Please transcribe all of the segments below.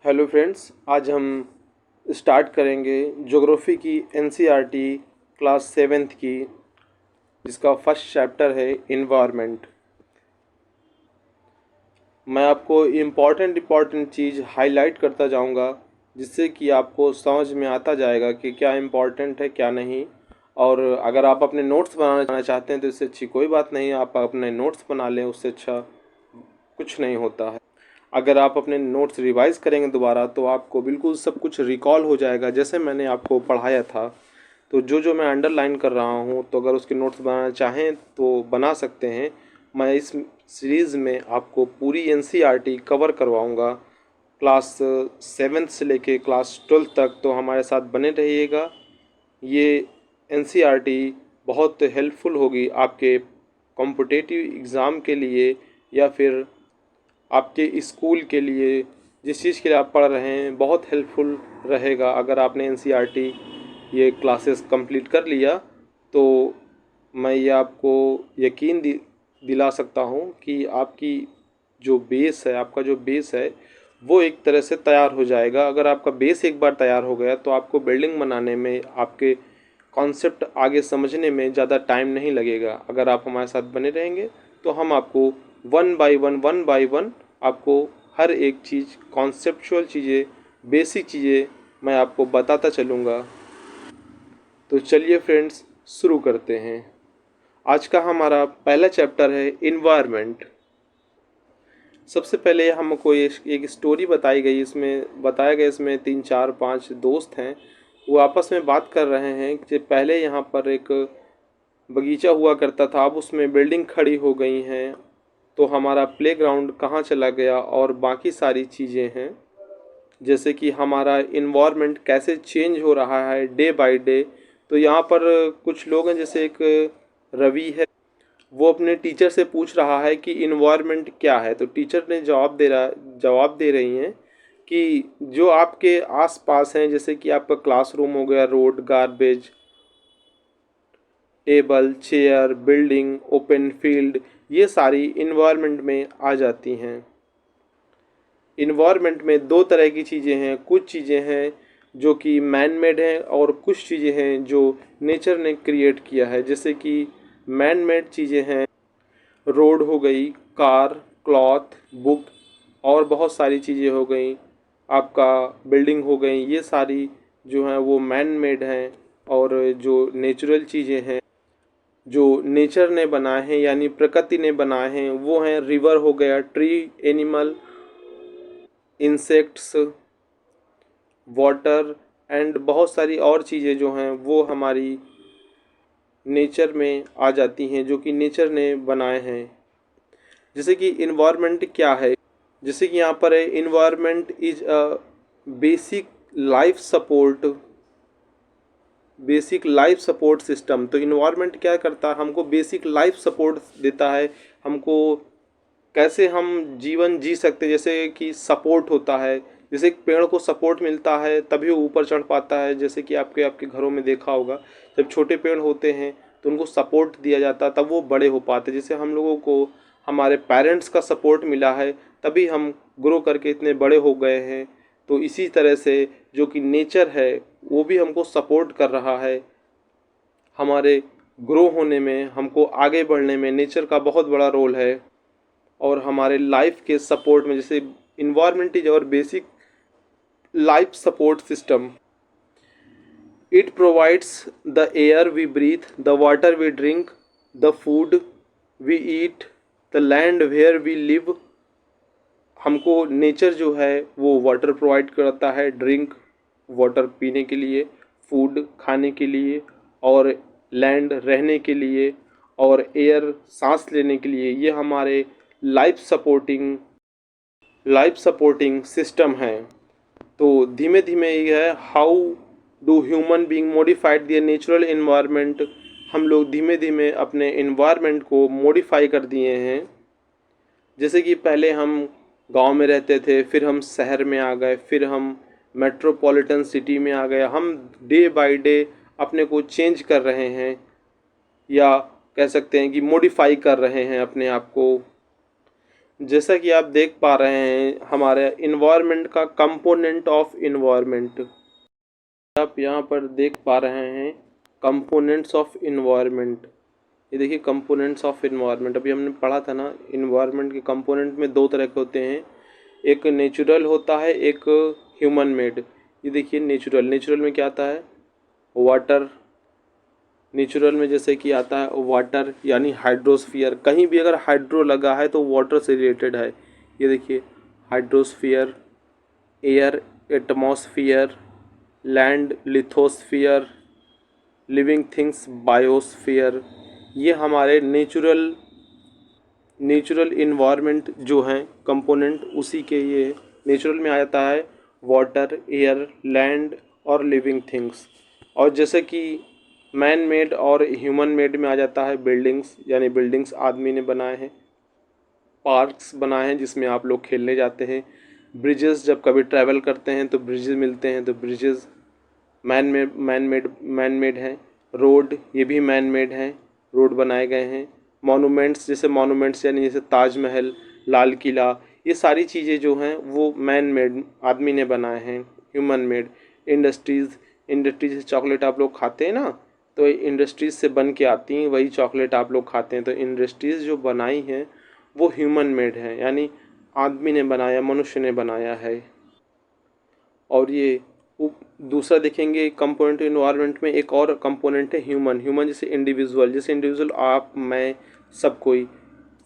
Hello friends, आज हम start करेंगे ज्योग्राफी की एनसीईआरटी क्लास सेवेंथ की, जिसका फर्स्ट चैप्टर है इन्वायरमेंट। मैं आपको इम्पॉर्टेंट चीज़ हाईलाइट करता जाऊंगा, जिससे कि आपको समझ में आता जाएगा कि क्या इम्पॉर्टेंट है क्या नहीं। और अगर आप अपने नोट्स बनाना चाहते हैं तो इससे अच्छी कोई बात नहीं, आप अपने नोट्स बना लें, उससे अच्छा कुछ नहीं होता है। अगर आप अपने नोट्स रिवाइज करेंगे दोबारा तो आपको बिल्कुल सब कुछ रिकॉल हो जाएगा, जैसे मैंने आपको पढ़ाया था। तो जो जो मैं अंडरलाइन कर रहा हूँ, तो अगर उसके नोट्स बनाना चाहें तो बना सकते हैं। मैं इस सीरीज़ में आपको पूरी एनसीईआरटी कवर करवाऊँगा, क्लास सेवेंथ से लेके क्लास ट्वेल्थ तक। तो हमारे साथ बने रहिएगा। ये एनसीईआरटी बहुत हेल्पफुल होगी आपके कॉम्पिटिटिव एग्ज़ाम के लिए, या फिर आपके स्कूल के लिए, जिस चीज़ के लिए आप पढ़ रहे हैं। बहुत हेल्पफुल रहेगा अगर आपने एनसीईआरटी ये क्लासेस कंप्लीट कर लिया। तो मैं ये आपको यकीन दिला सकता हूँ कि आपकी जो बेस है, आपका जो बेस है वो एक तरह से तैयार हो जाएगा। अगर आपका बेस एक बार तैयार हो गया तो आपको बिल्डिंग बनाने में, आपके कॉन्सेप्ट आगे समझने में ज़्यादा टाइम नहीं लगेगा। अगर आप हमारे साथ बने रहेंगे तो हम आपको वन बाय वन आपको हर एक चीज़, कॉन्सेप्चुअल चीज़ें, बेसिक चीज़ें मैं आपको बताता चलूँगा। तो चलिए फ्रेंड्स, शुरू करते हैं। आज का हमारा पहला चैप्टर है इन्वायरमेंट। सबसे पहले हमको एक स्टोरी बताई गई, इसमें बताया गया, इसमें 3 4 5 दोस्त हैं। वो आपस में बात कर रहे हैं कि पहले यहाँ पर एक बगीचा हुआ करता था, अब उसमें बिल्डिंग खड़ी हो गई हैं। तो हमारा प्लेग्राउंड कहाँ चला गया, और बाकी सारी चीज़ें हैं, जैसे कि हमारा इन्वायरमेंट कैसे चेंज हो रहा है डे बाय डे। तो यहाँ पर कुछ लोग हैं, जैसे एक रवि है, वो अपने टीचर से पूछ रहा है कि इन्वायरमेंट क्या है। तो टीचर ने जवाब दे रही हैं कि जो आपके आसपास हैं, जैसे कि आपका क्लासरूम हो गया, road, garbage, table, chair, building, open field, ये सारी इन्वायरमेंट में आ जाती हैं। इन्वायरमेंट में दो तरह की चीज़ें हैं, कुछ चीज़ें हैं जो कि मैन मेड हैं, और कुछ चीज़ें हैं जो नेचर ने क्रिएट किया है। जैसे कि मैन मेड चीज़ें हैं, रोड हो गई, कार, क्लॉथ, बुक, और बहुत सारी चीज़ें हो गई, आपका बिल्डिंग हो गई। ये सारी जो हैं वो मैन मेड हैं। और जो नेचुरल चीज़ें हैं, जो नेचर ने बनाए हैं, यानी प्रकृति ने बनाए हैं, वो हैं रिवर हो गया, tree, animal, insects, water, and बहुत सारी और चीज़ें जो हैं वो हमारी नेचर में आ जाती हैं, जो कि नेचर ने बनाए हैं। जैसे कि इन्वायरमेंट क्या है, जैसे कि यहाँ पर है, environment is a basic life support basic life support system. तो इन्वायरमेंट क्या करता है, हमको बेसिक लाइफ सपोर्ट देता है। हमको कैसे हम जीवन जी सकते हैं, जैसे कि सपोर्ट होता है, जैसे एक पेड़ को सपोर्ट मिलता है तभी वो ऊपर चढ़ पाता है। जैसे कि आपके आपके घरों में देखा होगा, जब छोटे पेड़ होते हैं तो उनको सपोर्ट दिया जाता है, तब वो बड़े हो पाते। जैसे हम लोगों को हमारे पेरेंट्स का सपोर्ट मिला है, तभी हम ग्रो करके इतने बड़े हो गए हैं। तो इसी तरह से जो कि नेचर है वो भी हमको सपोर्ट कर रहा है, हमारे ग्रो होने में, हमको आगे बढ़ने में नेचर का बहुत बड़ा रोल है। और हमारे लाइफ के सपोर्ट में, जैसे इन्वायरमेंट इज और basic life support system. It provides the air we breathe, the water we drink, the food we eat, the land where we live. हमको नेचर जो है वो वाटर प्रोवाइड करता है, ड्रिंक, वाटर पीने के लिए, फूड खाने के लिए, और लैंड रहने के लिए, और एयर सांस लेने के लिए। ये हमारे लाइफ सपोर्टिंग सिस्टम है। तो धीमे धीमे ये है, how do human being modified their natural environment. हम लोग धीमे धीमे अपने इन्वायरमेंट को मॉडिफाई कर दिए हैं। जैसे कि पहले हम गांव में रहते थे, फिर हम शहर में आ गए, फिर हम मेट्रोपॉलिटन सिटी में आ गए। हम डे बाय डे अपने को चेंज कर रहे हैं, या कह सकते हैं कि मॉडिफाई कर रहे हैं अपने आप को। जैसा कि आप देख पा रहे हैं हमारे इन्वायरमेंट का कंपोनेंट ऑफ इन्वायरमेंट, आप यहाँ पर देख पा रहे हैं कंपोनेंट्स ऑफ इन्वायरमेंट। ये देखिए कंपोनेंट्स ऑफ इन्वायरमेंट, अभी हमने पढ़ा था ना, इन्वायरमेंट के कंपोनेंट में दो तरह के होते हैं, एक नेचुरल होता है, एक ह्यूमन मेड। ये देखिए नेचुरल, नेचुरल में क्या आता है, वाटर। नेचुरल में जैसे कि आता है वाटर यानी हाइड्रोस्फीयर, कहीं भी अगर हाइड्रो लगा है तो वाटर से रिलेटेड है। ये देखिए hydrosphere, air atmosphere, land lithosphere, living things biosphere. ये हमारे नेचुरल इन्वायरमेंट जो हैं कंपोनेंट, उसी के ये नेचुरल में आ जाता है वाटर, एयर, लैंड और लिविंग थिंग्स। और जैसे कि मैन मेड और ह्यूमन मेड में आ जाता है बिल्डिंग्स, यानी बिल्डिंग्स आदमी ने बनाए हैं, पार्क्स बनाए हैं जिसमें आप लोग खेलने जाते हैं, ब्रिजेस जब कभी ट्रैवल करते हैं तो ब्रिजेस मिलते हैं, तो ब्रिजेस मैन मेड हैं। रोड, ये भी मैन मेड हैं, रोड बनाए गए हैं। मॉन्यूमेंट्स, जैसे मॉन्यूमेंट्स यानी जैसे ताजमहल, लाल किला, ये सारी चीज़ें जो हैं वो मैन मेड आदमी ने बनाए हैं, ह्यूमन मेड। इंडस्ट्रीज़, इंडस्ट्रीज से चॉकलेट आप लोग खाते हैं ना, तो इंडस्ट्रीज से बन के आती हैं वही चॉकलेट आप लोग खाते हैं, तो इंडस्ट्रीज जो बनाई हैं वो ह्यूमन मेड है, यानी आदमी ने बनाया, मनुष्य ने बनाया है। और ये दूसरा देखेंगे कंपोनेंट इन्वायरमेंट में, एक और कंपोनेंट है ह्यूमन। ह्यूमन जैसे इंडिविजुअल, जैसे इंडिविजुअल आप, मैं, सब कोई।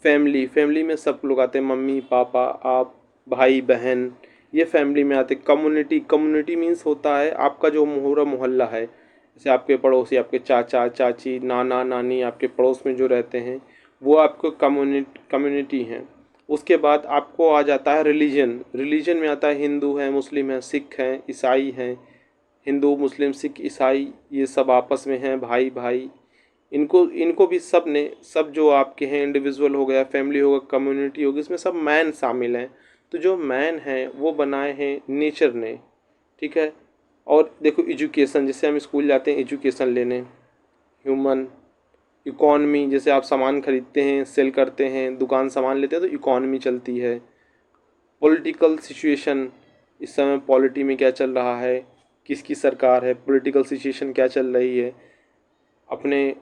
फैमिली, फैमिली में सब लोग आते हैं, मम्मी पापा, आप, भाई बहन, ये फैमिली में आते हैं। कम्युनिटी, कम्युनिटी मीन्स होता है आपका जो पूरा मोहल्ला है, जैसे आपके पड़ोसी, आपके चाचा चाची, नाना नानी, आपके पड़ोस में जो रहते हैं वो आपको कम्युनिटी हैं। उसके बाद आपको आ जाता है रिलीजन। रिलीजन में आता है हिंदू है, मुस्लिम है, सिख हैं, ईसाई हैं। हिंदू मुस्लिम सिख ईसाई ये सब आपस में हैं, भाई भाई। इनको इनको भी सब ने, सब जो आपके हैं, इंडिविजुअल हो गया, फैमिली होगा, कम्युनिटी होगी, इसमें सब मैन शामिल हैं। तो जो मैन हैं वो बनाए हैं नेचर ने, ठीक है। और देखो एजुकेशन, जैसे हम स्कूल जाते हैं एजुकेशन लेने, ह्यूमन। इकॉनमी, जैसे आप सामान खरीदते हैं, सेल करते हैं, दुकान सामान लेते हैं तो इकॉनमी चलती है। पॉलिटिकल सिचुएशन, इस समय पॉलिटी में क्या चल रहा है, किसकी सरकार है, पॉलिटिकल सिचुएशन क्या चल रही है अपने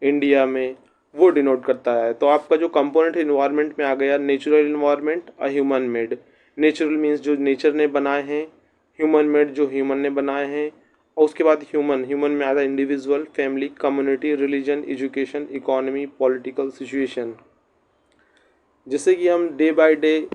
इंडिया में, वो डिनोट करता है। तो आपका जो कंपोनेंट इन्वायरमेंट में आ गया, नेचुरल इन्वायरमेंट और ह्यूमन मेड। नेचुरल मीन्स जो नेचर ने बनाए हैं, ह्यूमन मेड जो ह्यूमन ने बनाए हैं। और उसके बाद ह्यूमन, ह्यूमन में आता है individual, family, community, religion, education, economy, political situation. जैसे कि हम डे बाय डे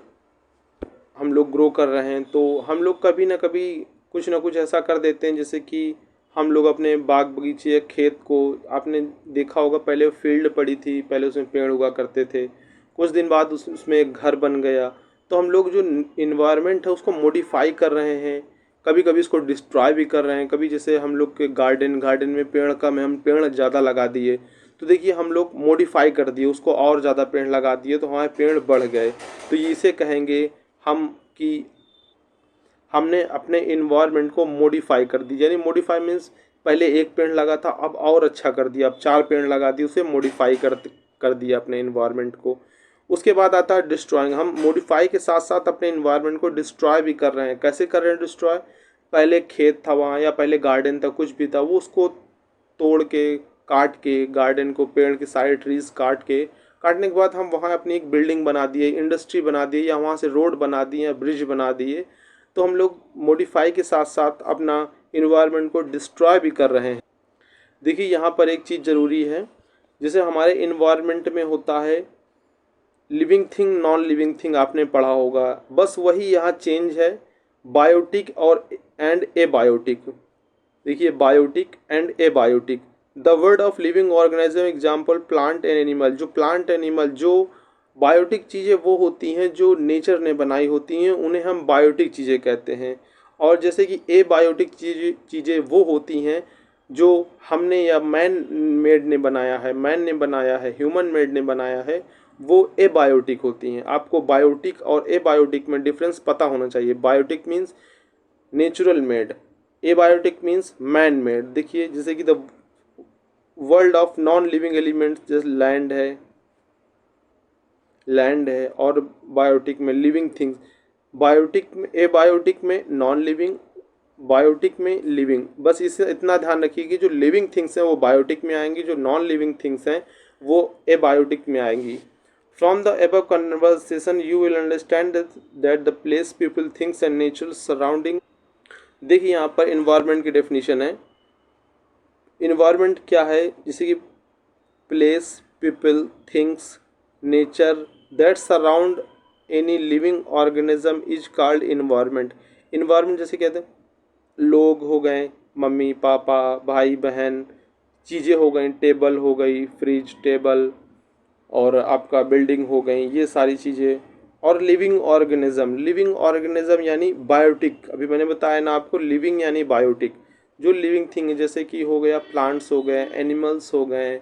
हम लोग ग्रो कर रहे हैं, तो हम लोग कभी ना कभी कुछ ना कुछ ऐसा कर देते हैं, जैसे कि हम लोग अपने बाग बगीचे या खेत को, आपने देखा होगा पहले फील्ड पड़ी थी, पहले उसमें पेड़ उगा करते थे, कुछ दिन बाद उसमें एक घर बन गया। तो हम लोग जो इन्वायरमेंट है उसको मॉडिफाई कर रहे हैं, कभी कभी इसको डिस्ट्रॉय भी कर रहे हैं। कभी जैसे हम लोग के गार्डन में पेड़ कम है, हम पेड़ ज़्यादा लगा दिए, तो देखिए हम लोग मॉडिफाई कर दिए उसको, और ज़्यादा पेड़ लगा दिए तो हमारे पेड़ बढ़ गए। तो इसे कहेंगे हम कि हमने अपने इन्वायरमेंट को मॉडिफाई कर दी, यानी मॉडिफाई मीन्स पहले एक पेड़ लगा था अब और अच्छा कर दिया, अब 4 पेड़ लगा दिए, उसे मॉडिफाई कर दिया अपने इन्वायरमेंट को। उसके बाद आता है डिस्ट्रॉइंग। हम मॉडिफाई के साथ साथ अपने इन्वायरमेंट को डिस्ट्रॉय भी कर रहे हैं। कैसे कर रहे हैं डिस्ट्रॉय, पहले खेत था वहाँ या पहले गार्डन था, कुछ भी था, वो उसको तोड़ के, काट के, गार्डन को, पेड़ के सारे ट्रीज काटने के बाद हम वहाँ अपनी एक बिल्डिंग बना दिए, इंडस्ट्री बना दी, या वहाँ से रोड बना दिए या ब्रिज बना दिए। तो हम लोग मॉडिफाई के साथ साथ अपना इन्वायरमेंट को डिस्ट्रॉय भी कर रहे हैं। देखिए यहाँ पर एक चीज़ ज़रूरी है, जैसे हमारे इन्वायरमेंट में होता है living thing, non living thing, आपने पढ़ा होगा, बस वही यहाँ चेंज है, बायोटिक और एंड ए बायोटिक। देखिए biotic and a biotic, the word of living organism example plant and animal. जो प्लांट एनिमल, जो बायोटिक चीज़ें वो होती हैं जो नेचर ने बनाई होती हैं, उन्हें हम बायोटिक चीज़ें कहते हैं। और जैसे कि ए बायोटिक चीज़ें वो होती हैं जो हमने या मैन मेड ने बनाया है, मैन ने बनाया है, ह्यूमन मेड ने बनाया है, वो ए बायोटिक होती हैं। आपको बायोटिक और ए बायोटिक में डिफरेंस पता होना चाहिए। Biotic means natural made, abiotic means man made. देखिए जैसे कि the world of non living elements, जैसे लैंड है, लैंड है, और बायोटिक में लिविंग थिंग्स, बायोटिक में एबायोटिक में नॉन लिविंग, बायोटिक में लिविंग। बस इससे इतना ध्यान रखिए कि जो लिविंग थिंग्स हैं वो बायोटिक में आएंगी, जो नॉन लिविंग थिंग्स हैं वो एबायोटिक में आएंगी। From the above conversation you will understand that the place, people, things and natural surrounding। देखिए यहाँ पर इन्वायरमेंट की डेफिनेशन है। इन्वायरमेंट क्या है, जैसे कि place, people, things, nature that surround any living organism is called environment. Environment जैसे कहते हैं लोग हो गए, मम्मी पापा भाई बहन, चीज़ें हो गई, टेबल हो गई, फ्रिज टेबल, और आपका बिल्डिंग हो गई, ये सारी चीज़ें। और लिविंग ऑर्गेनिज्म यानी बायोटिक, अभी मैंने बताया ना आपको, लिविंग यानी बायोटिक, जो लिविंग थिंग है, जैसे कि हो गया प्लांट्स हो गए, एनिमल्स हो गए,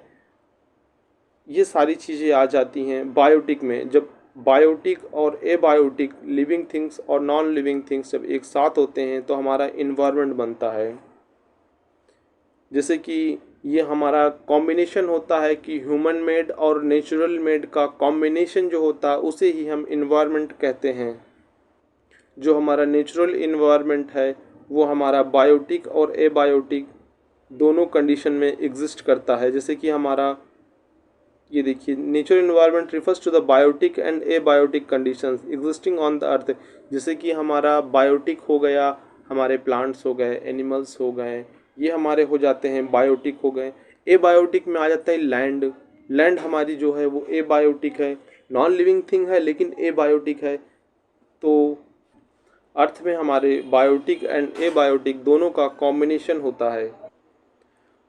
ये सारी चीज़ें आ जाती हैं बायोटिक में। जब बायोटिक और एबायोटिक, लिविंग थिंग्स और नॉन लिविंग थिंग्स जब एक साथ होते हैं तो हमारा इन्वायरमेंट बनता है। जैसे कि ये हमारा कॉम्बिनेशन होता है कि ह्यूमन मेड और नेचुरल मेड का कॉम्बिनेशन जो होता है उसे ही हम इन्वायरमेंट कहते हैं। जो हमारा नेचुरल इन्वायरमेंट है वो हमारा बायोटिक और एबायोटिक दोनों कंडीशन में एग्जिस्ट करता है। जैसे कि हमारा ये देखिए, natural environment refers to the biotic and abiotic conditions existing on the earth. जैसे कि हमारा बायोटिक हो गया, हमारे प्लांट्स हो गए, एनिमल्स हो गए, ये हमारे हो जाते हैं बायोटिक हो गए। एबायोटिक में आ जाता है लैंड। लैंड हमारी जो है वो एबायोटिक है, नॉन लिविंग थिंग है लेकिन एबायोटिक है। तो अर्थ में हमारे बायोटिक एंड एबायोटिक दोनों का कॉम्बिनेशन होता है।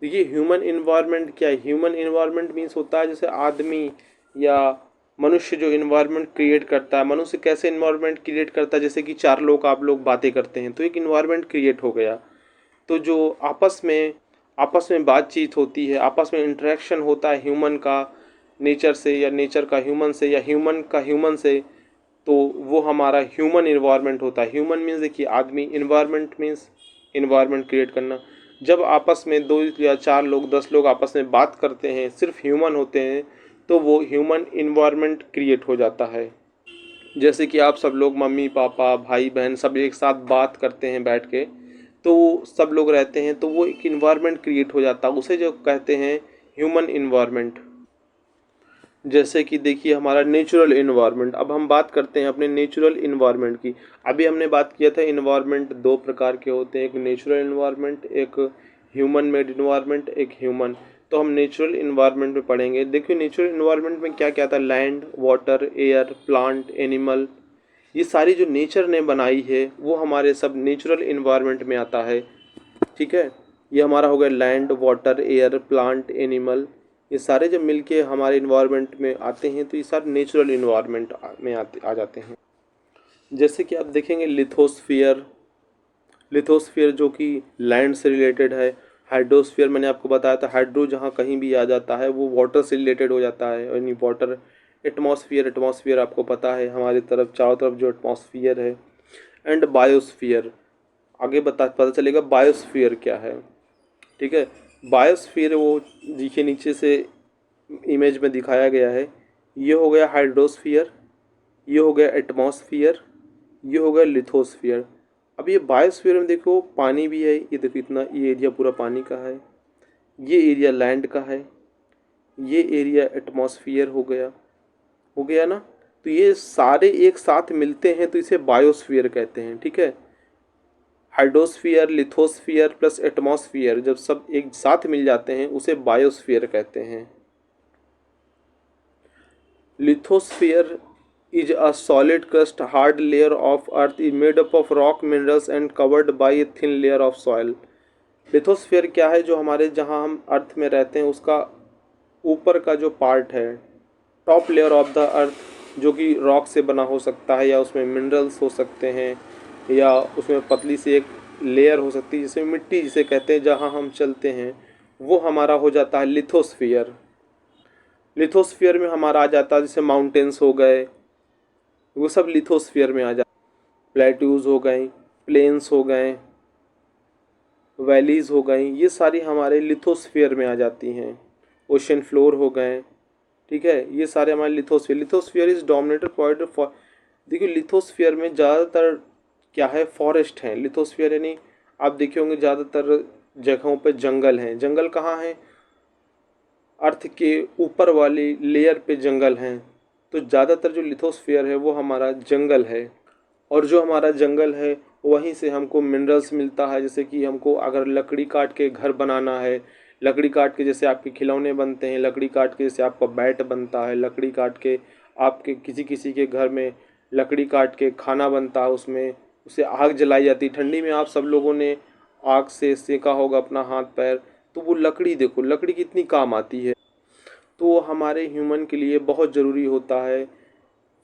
देखिए ह्यूमन इन्वायरमेंट क्या है, ह्यूमन इन्वायरमेंट मीन्स होता है जैसे आदमी या मनुष्य जो इन्वायरमेंट क्रिएट करता है। मनुष्य कैसे इन्वायरमेंट क्रिएट करता है, जैसे कि चार लोग आप लोग बातें करते हैं तो एक इन्वायरमेंट क्रिएट हो गया। तो जो आपस में बातचीत होती है, आपस में इंटरेक्शन होता है ह्यूमन का नेचर से, या नेचर का ह्यूमन से, या ह्यूमन का ह्यूमन से, तो वो हमारा ह्यूमन इन्वायरमेंट होता है। ह्यूमन मीन्स देखिए आदमी, इन्वायरमेंट मीन्स इन्वायरमेंट क्रिएट करना। जब आपस में दो या चार लोग, 10 लोग आपस में बात करते हैं, सिर्फ ह्यूमन होते हैं, तो वो ह्यूमन इन्वायरमेंट क्रिएट हो जाता है। जैसे कि आप सब लोग मम्मी पापा भाई बहन सब एक साथ बात करते हैं बैठ के, तो सब लोग रहते हैं, तो वो एक इन्वायरमेंट क्रिएट हो जाता है, उसे जो कहते हैं ह्यूमन इन्वायरमेंट। जैसे कि देखिए हमारा नेचुरल इन्वायरमेंट, अब हम बात करते हैं अपने नेचुरल इन्वायरमेंट की। अभी हमने बात किया था इन्वायरमेंट दो प्रकार के होते हैं, एक नेचुरल इन्वायरमेंट, एक ह्यूमन मेड इन्वायरमेंट, एक ह्यूमन। तो हम नेचुरल इन्वायरमेंट में पढ़ेंगे। देखिए नेचुरल इन्वायरमेंट में क्या क्या था, land, water, air, plant, animal, ये सारी जो नेचर ने बनाई है वो हमारे सब नेचुरल इन्वायरमेंट में आता है। ठीक है, ये हमारा हो गया land, water, air, plant, animal, ये सारे जब मिलके हमारे इन्वायरमेंट में आते हैं तो ये सारे नेचुरल इन्वायरमेंट में आ जाते हैं। जैसे कि आप देखेंगे लिथोस्फियर, लिथोस्फियर जो कि लैंड से रिलेटेड है। हाइड्रोस्फियर मैंने आपको बताया था, हाइड्रो जहाँ कहीं भी आ जाता है वो वाटर से रिलेटेड हो जाता है, यानी वाटर। एटमॉस्फियर, एटमॉस्फियर आपको पता है हमारी तरफ चारों तरफ जो एटमॉस्फियर है। एंड बायोस्फियर, आगे पता चलेगा बायोस्फियर क्या है। ठीक है, बायोस्फीयर वो देखिए नीचे से इमेज में दिखाया गया है। ये हो गया हाइड्रोस्फियर, ये हो गया एटमॉस्फियर, ये हो गया लिथोस्फियर। अब ये बायोस्फीयर में देखो पानी भी है, ये देखो इतना, ये एरिया पूरा पानी का है, ये एरिया लैंड का है, ये एरिया एटमॉस्फियर हो गया ना। तो ये सारे एक साथ मिलते हैं तो इसे बायोस्फीयर कहते हैं। ठीक है, हाइड्रोस्फियर, लिथोस्फियर प्लस एटमॉस्फियर जब सब एक साथ मिल जाते हैं उसे बायोस्फियर कहते हैं। Lithosphere is a solid crust hard layer of earth is made up of rock minerals and covered by a thin layer of soil। Lithosphere क्या है, जो हमारे जहाँ हम अर्थ में रहते हैं उसका ऊपर का जो पार्ट है, top layer of the earth, जो कि रॉक से बना हो सकता है या उसमें मिनरल्स हो सकते हैं या उसमें पतली सी एक लेयर हो सकती है जिसमें मिट्टी जिसे कहते हैं जहाँ हम चलते हैं, वो हमारा हो जाता है लिथोस्फियर। लिथोस्फियर में हमारा आ जाता है जैसे माउंटेन्स हो गए, वो सब लिथोस्फियर में आ जाते, प्लेट्यूज हो गए, प्लेन्स हो गए, वैलीज हो गई, ये सारी हमारे लिथोस्फियर में आ जाती हैं। ओशन फ्लोर हो गए, ठीक है, ये सारे हमारे lithosphere. Lithosphere is dominated point for, देखिए लिथोस्फीयर में ज़्यादातर क्या है, फॉरेस्ट हैं। लिथोस्फीयर यानी आप देखे होंगे ज़्यादातर जगहों पे जंगल हैं। जंगल कहाँ हैं, अर्थ के ऊपर वाली लेयर पे जंगल हैं। तो ज़्यादातर जो लिथोस्फीयर है वो हमारा जंगल है, और जो हमारा जंगल है वहीं से हमको मिनरल्स मिलता है। जैसे कि हमको अगर लकड़ी काट के घर बनाना है, लकड़ी काट के जैसे आपके खिलौने बनते हैं, लकड़ी काट के जैसे आपका बैट बनता है, लकड़ी काट के आपके किसी किसी के घर में लकड़ी काट के खाना बनता है, उसमें उसे आग जलाई जाती है। ठंडी में आप सब लोगों ने आग से सेका होगा अपना हाथ पैर, तो वो लकड़ी देखो, लकड़ी कितनी काम आती है। तो वो हमारे ह्यूमन के लिए बहुत ज़रूरी होता है।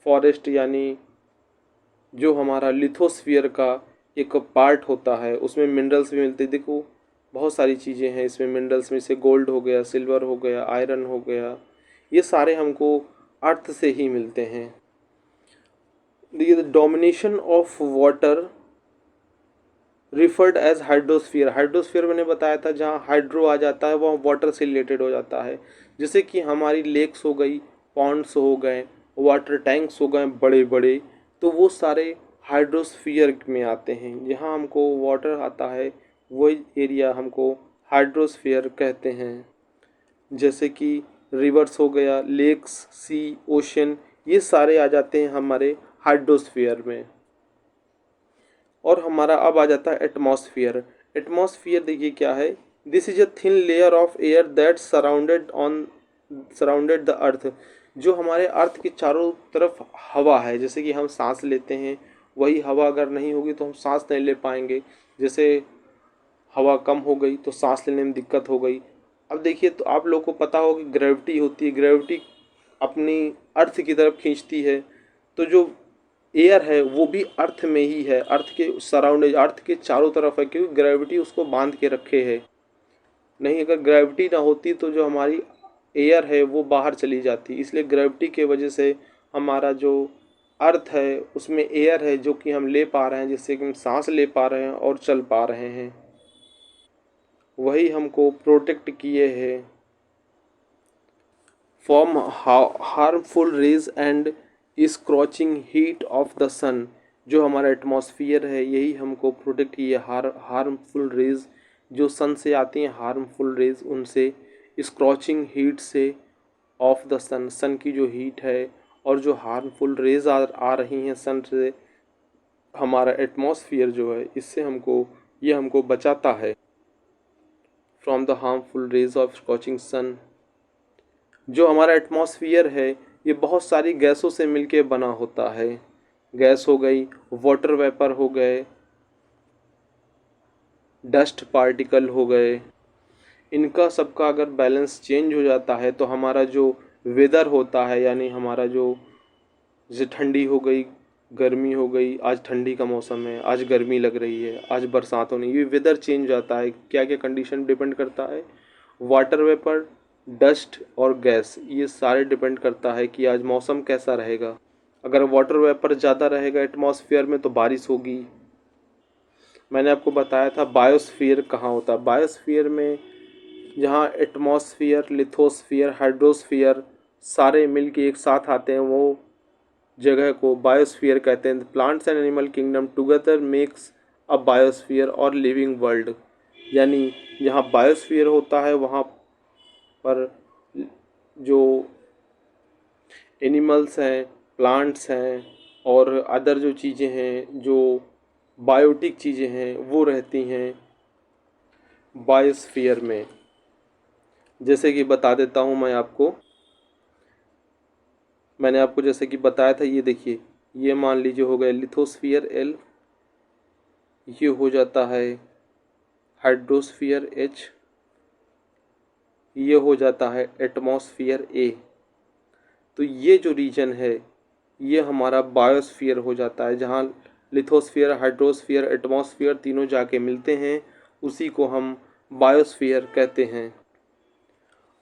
फॉरेस्ट यानी जो हमारा लिथोस्फीयर का एक पार्ट होता है, उसमें मिनरल्स भी मिलते हैं। देखो बहुत सारी चीज़ें हैं इसमें मिनरल्स में, से गोल्ड हो गया, सिल्वर हो गया, आयरन हो गया, ये सारे हमको अर्थ से ही मिलते हैं। देखिए domination of water referred as hydrosphere. Hydrosphere मैंने बताया था जहाँ हाइड्रो आ जाता है वह वाटर से रिलेटेड हो जाता है। जैसे कि हमारी लेक्स हो गई, पॉन्ड्स हो गए, वाटर टैंक्स हो गए बड़े बड़े, तो वो सारे हाइड्रोस्फीयर में आते हैं। जहाँ हमको वाटर आता है वही एरिया हमको हाइड्रोस्फीयर कहते हैं। जैसे कि रिवर्स हो गया, लेक्स, सी, ओशन, ये सारे आ जाते हैं हमारे हाइड्रोस्फीयर में। और हमारा अब आ जाता है एटमॉस्फेयर। एटमॉस्फेयर देखिए क्या है, this is a thin layer of air that surrounded the earth. जो हमारे अर्थ के चारों तरफ हवा है, जैसे कि हम सांस लेते हैं, वही हवा अगर नहीं होगी तो हम सांस नहीं ले पाएंगे। जैसे हवा कम हो गई तो सांस लेने में दिक्कत हो गई। अब देखिए तो आप लोग को पता होगा कि ग्रेविटी होती है, ग्रेविटी अपनी अर्थ की तरफ खींचती है। तो जो एयर है वो भी अर्थ में ही है, अर्थ के सराउंड, अर्थ के चारों तरफ है, क्योंकि ग्रेविटी उसको बांध के रखे है। नहीं, अगर ग्रेविटी ना होती तो जो हमारी एयर है वो बाहर चली जाती। इसलिए ग्रेविटी के वजह से हमारा जो अर्थ है उसमें एयर है जो कि हम ले पा रहे हैं, जिससे कि हम सांस ले पा रहे हैं और चल पा रहे हैं। वही हमको प्रोटेक्ट किए हैं from harmful rays and scorching heat of the sun. जो हमारा एटमॉस्फियर है यही हमको प्रोटेक्ट किए हार्मफुल रेज जो सन से आती हैं, हार्मफुल रेज उनसे, स्क्रॉचिंग हीट से ऑफ द सन, सन की जो हीट है और जो हार्मफुल रेज आ रही हैं सन से, हमारा एटमॉस्फियर जो है इससे हमको, ये हमको बचाता है from the harmful rays of scorching sun. जो हमारा एटमॉस्फियर है ये बहुत सारी गैसों से मिलके बना होता है। गैस हो गई, वाटर वेपर हो गए, डस्ट पार्टिकल हो गए, इनका सबका अगर बैलेंस चेंज हो जाता है तो हमारा जो वेदर होता है, यानी हमारा जो, जैसे ठंडी हो गई, गर्मी हो गई, आज ठंडी का मौसम है, आज गर्मी लग रही है, आज बरसात होनी, ये वेदर चेंज हो जाता है। क्या क्या कंडीशन डिपेंड करता है, वाटर वेपर, डस्ट और गैस, ये सारे डिपेंड करता है कि आज मौसम कैसा रहेगा। अगर वाटर वेपर ज़्यादा रहेगा एटमॉस्फेयर में तो बारिश होगी। मैंने आपको बताया था बायोस्फीयर कहाँ होता है, बायोस्फीयर में जहाँ एटमॉस्फेयर, लिथोस्फीयर, हाइड्रोस्फीयर सारे मिलके एक साथ आते हैं, वो जगह को बायोस्फीयर कहते हैं। Plants and animal kingdom together makes a biosphere और लिविंग वर्ल्ड। यानी जहाँ बायोस्फीयर होता है वहाँ पर जो एनिमल्स हैं, प्लांट्स हैं और अदर जो चीज़ें हैं, जो बायोटिक चीज़ें हैं वो रहती हैं बायोस्फीयर में। जैसे कि बता देता हूँ मैं आपको, मैंने आपको जैसे कि बताया था, ये देखिए, ये मान लीजिए हो गया लिथोस्फीयर एल, ये हो जाता है हाइड्रोस्फीयर एच, ये हो जाता है एटमॉस्फियर ए। तो ये जो रीजन है ये हमारा बायोस्फीयर हो जाता है, जहाँ लिथोस्फीयर, हाइड्रोस्फीयर, एटमॉस्फियर तीनों जाके मिलते हैं, उसी को हम बायोस्फीयर कहते हैं।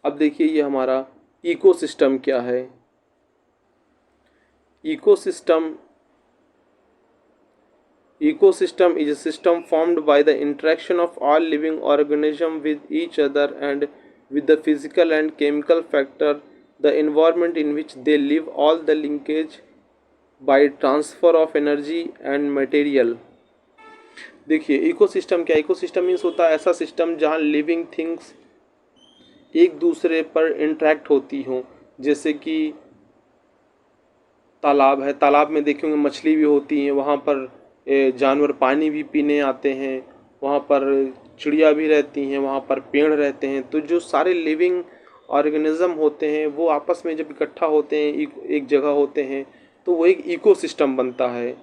अब देखिए ये हमारा इकोसिस्टम क्या है। Ecosystem Ecosystem is a system formed by the interaction of all living organisms with each other and with the physical and chemical factor the environment in which they live, all the linkage by transfer of energy and material. देखिए ecosystem क्या, ecosystem means होता है ऐसा system जहाँ living things एक दूसरे पर interact होती हों। जैसे कि तालाब है, तालाब में देखेंगे मछली भी होती हैं, वहाँ पर जानवर पानी भी पीने आते हैं, वहाँ पर चिड़िया भी रहती हैं, वहाँ पर पेड़ रहते हैं। तो जो सारे लिविंग ऑर्गेनिज्म होते हैं वो आपस में जब इकट्ठा होते हैं, एक जगह होते हैं, तो वो एक इकोसिस्टम बनता है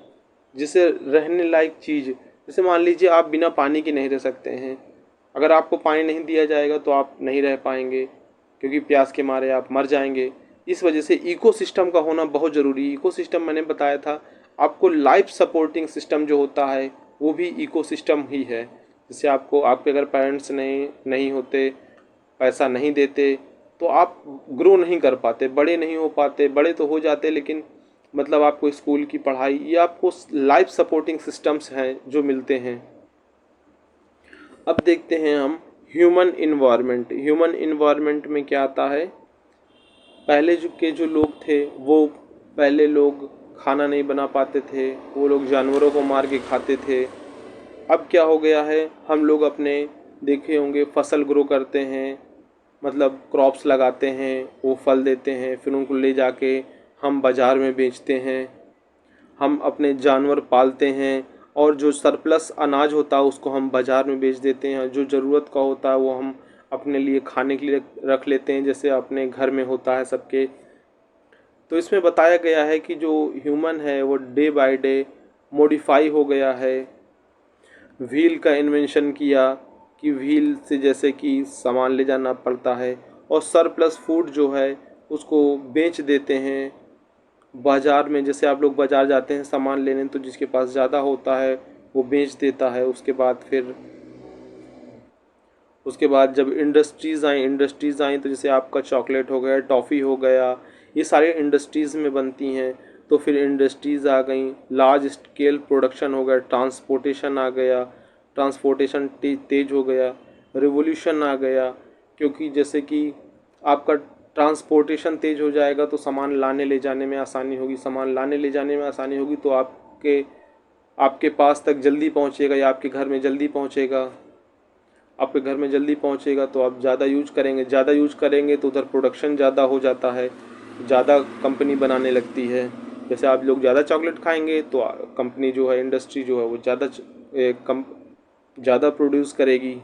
जिसे रहने लायक चीज़। जैसे मान लीजिए आप बिना पानी के नहीं रह सकते हैं, अगर आपको पानी नहीं दिया जाएगा तो आप नहीं रह पाएंगे, क्योंकि प्यास के मारे आप मर जाएंगे। इस वजह से इकोसिस्टम का होना बहुत ज़रूरी है। इकोसिस्टम मैंने बताया था आपको, लाइफ सपोर्टिंग सिस्टम जो होता है वो भी इकोसिस्टम ही है। जैसे आपको, आपके अगर पेरेंट्स नहीं होते, पैसा नहीं देते, तो आप ग्रो नहीं कर पाते, बड़े नहीं हो पाते, बड़े तो हो जाते लेकिन मतलब आपको स्कूल की पढ़ाई या आपको लाइफ सपोर्टिंग सिस्टम्स हैं जो मिलते हैं। अब देखते हैं हम ह्यूमन इन्वायरमेंट। ह्यूमन इन्वायरमेंट में क्या आता है, पहले जो लोग थे वो, पहले लोग खाना नहीं बना पाते थे, वो लोग जानवरों को मार के खाते थे। अब क्या हो गया है, हम लोग अपने देखे होंगे फसल ग्रो करते हैं, मतलब क्रॉप्स लगाते हैं, वो फल देते हैं, फिर उनको ले जाके हम बाज़ार में बेचते हैं। हम अपने जानवर पालते हैं और जो सरप्लस अनाज होता है उसको हम बाज़ार में बेच देते हैं। जो ज़रूरत का होता है वो हम अपने लिए खाने के लिए रख लेते हैं, जैसे अपने घर में होता है सबके। तो इसमें बताया गया है कि जो ह्यूमन है वो डे बाय डे मॉडिफाई हो गया है। व्हील का इन्वेंशन किया कि व्हील से जैसे कि सामान ले जाना पड़ता है, और सरप्लस फूड जो है उसको बेच देते हैं बाज़ार में। जैसे आप लोग बाज़ार जाते हैं सामान लेने, तो जिसके पास ज़्यादा होता है वो बेच देता है। उसके बाद जब इंडस्ट्रीज़ आई तो जैसे आपका चॉकलेट हो गया, टॉफ़ी हो गया, ये सारे इंडस्ट्रीज़ में बनती हैं। तो फिर इंडस्ट्रीज़ आ गई, लार्ज स्केल प्रोडक्शन हो गया, ट्रांसपोर्टेशन आ गया, ट्रांसपोर्टेशन तेज हो गया, रिवोल्यूशन आ गया। क्योंकि जैसे कि आपका ट्रांसपोर्टेशन तेज हो जाएगा तो सामान लाने ले जाने में आसानी होगी, सामान लाने ले जाने में आसानी होगी तो आपके पास तक जल्दी पहुंचेगा, या आपके घर में जल्दी पहुंचेगा। आपके घर में जल्दी पहुंचेगा तो आप ज़्यादा यूज करेंगे तो उधर प्रोडक्शन ज़्यादा हो जाता है, ज़्यादा कंपनी बनाने लगती है। जैसे आप लोग ज़्यादा चॉकलेट खाएंगे तो कंपनी जो है, इंडस्ट्री जो है वो ज़्यादा प्रोड्यूस करेगी।